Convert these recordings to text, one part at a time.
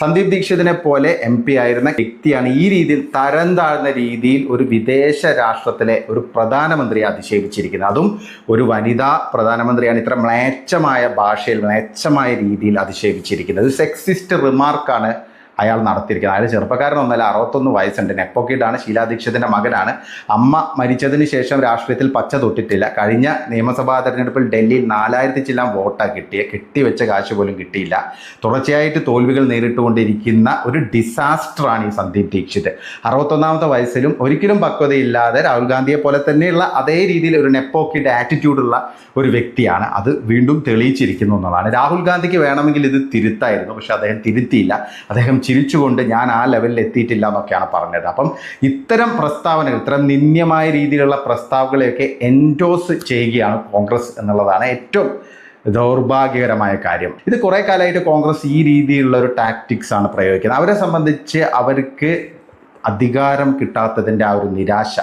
സന്ദീപ് ദീക്ഷിതിനെ പോലെ MP ആയിരുന്ന വ്യക്തിയാണ് ഈ രീതിയിൽ തരം താഴ്ന്ന രീതിയിൽ ഒരു വിദേശ രാഷ്ട്രത്തിലെ ഒരു പ്രധാനമന്ത്രിയെ അധിക്ഷേപിച്ചിരിക്കുന്നത്. അതും ഒരു വനിതാ പ്രധാനമന്ത്രിയാണ് ഇത്ര മ്ലേച്ഛമായ ഭാഷയിൽ മ്ലേച്ഛമായ രീതിയിൽ അധിക്ഷേപിച്ചിരിക്കുന്നത്. ഒരു സെക്സിസ്റ്റ് റിമാർക്കാണ് അയാൾ നടത്തിയിരിക്കുന്നത്. അയാൾ ചെറുപ്പക്കാരനൊന്നല്ല, 61 വയസ്സുണ്ട്. നെപ്പോക്കിഡാണ്, ഷീലാ ദീക്ഷിതിൻ്റെ മകനാണ്. അമ്മ മരിച്ചതിന് ശേഷം രാഷ്ട്രീയത്തിൽ പച്ച തൊട്ടിട്ടില്ല. കഴിഞ്ഞ നിയമസഭാ തെരഞ്ഞെടുപ്പിൽ ഡൽഹിയിൽ 4000 ചില്ലാൻ വോട്ടാണ് കെട്ടിവെച്ച കാശ് പോലും കിട്ടിയില്ല. തുടർച്ചയായിട്ട് തോൽവികൾ നേരിട്ടുകൊണ്ടിരിക്കുന്ന ഒരു ഡിസാസ്റ്ററാണ് ഈ സന്ദീപ് ദീക്ഷിത്. 61ാമത്തെ വയസ്സിലും ഒരിക്കലും പക്വതയില്ലാതെ രാഹുൽ ഗാന്ധിയെ പോലെ തന്നെയുള്ള അതേ രീതിയിൽ ഒരു നെപ്പോക്കിഡ് ആറ്റിറ്റ്യൂഡുള്ള ഒരു വ്യക്തിയാണ്. അത് വീണ്ടും തെളിയിച്ചിരിക്കുന്നു എന്നുള്ളതാണ്. രാഹുൽ ഗാന്ധിക്ക് വേണമെങ്കിൽ ഇത് തിരുത്തായിരുന്നു, പക്ഷെ അദ്ദേഹം തിരുത്തിയില്ല. അദ്ദേഹം ചിരിച്ചുകൊണ്ട് ഞാൻ ആ ലെവലിൽ എത്തിയിട്ടില്ല എന്നൊക്കെയാണ് പറഞ്ഞത്. അപ്പം ഇത്തരം പ്രസ്താവനകൾ, ഇത്തരം നിന്ദ്യമായ രീതിയിലുള്ള പ്രസ്താവനകളെയൊക്കെ എൻഡോസ് ചെയ്യുകയാണ് കോൺഗ്രസ് എന്നുള്ളതാണ് ഏറ്റവും ദൗർഭാഗ്യകരമായ കാര്യം. ഇത് കുറേ കാലമായിട്ട് കോൺഗ്രസ് ഈ രീതിയിലുള്ള ഒരു ടാക്ടിക്സ് ആണ് പ്രയോഗിക്കുന്നത്. അവരെ സംബന്ധിച്ച് അവർക്ക് അധികാരം കിട്ടാത്തതിൻ്റെ ആ ഒരു നിരാശ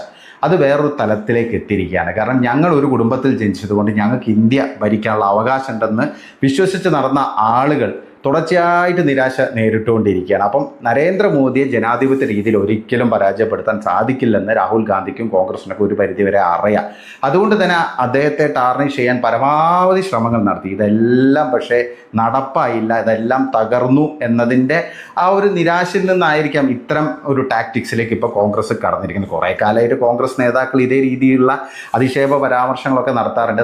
അത് വേറൊരു തലത്തിലേക്ക് എത്തിയിരിക്കുകയാണ്. കാരണം ഞങ്ങൾ ഒരു കുടുംബത്തിൽ ജനിച്ചതുകൊണ്ട് ഞങ്ങൾക്ക് ഇന്ത്യ ഭരിക്കാനുള്ള അവകാശം ഉണ്ടെന്ന് വിശ്വസിച്ച് നടന്ന ആളുകൾ തുടർച്ചയായിട്ട് നിരാശ നേരിട്ടുകൊണ്ടിരിക്കുകയാണ്. അപ്പം നരേന്ദ്രമോദിയെ ജനാധിപത്യ രീതിയിൽ ഒരിക്കലും പരാജയപ്പെടുത്താൻ സാധിക്കില്ലെന്ന് രാഹുൽ ഗാന്ധിക്കും കോൺഗ്രസിനൊക്കെ ഒരു പരിധിവരെ അറിയാം. അതുകൊണ്ട് തന്നെ അദ്ദേഹത്തെ ടാർണിഷ് ചെയ്യാൻ പരമാവധി ശ്രമങ്ങൾ നടത്തി. ഇതെല്ലാം പക്ഷേ നടപ്പായില്ല, ഇതെല്ലാം തകർന്നു എന്നതിൻ്റെ ആ ഒരു നിരാശയിൽ നിന്നായിരിക്കാം ഇത്തരം ഒരു ടാക്ടിക്സിലേക്ക് ഇപ്പോൾ കോൺഗ്രസ് കടന്നിരിക്കുന്നത്. കുറേ കാലമായിട്ട് കോൺഗ്രസ് നേതാക്കൾ ഇതേ രീതിയിലുള്ള അധിക്ഷേപ പരാമർശങ്ങളൊക്കെ നടത്താറുണ്ട്.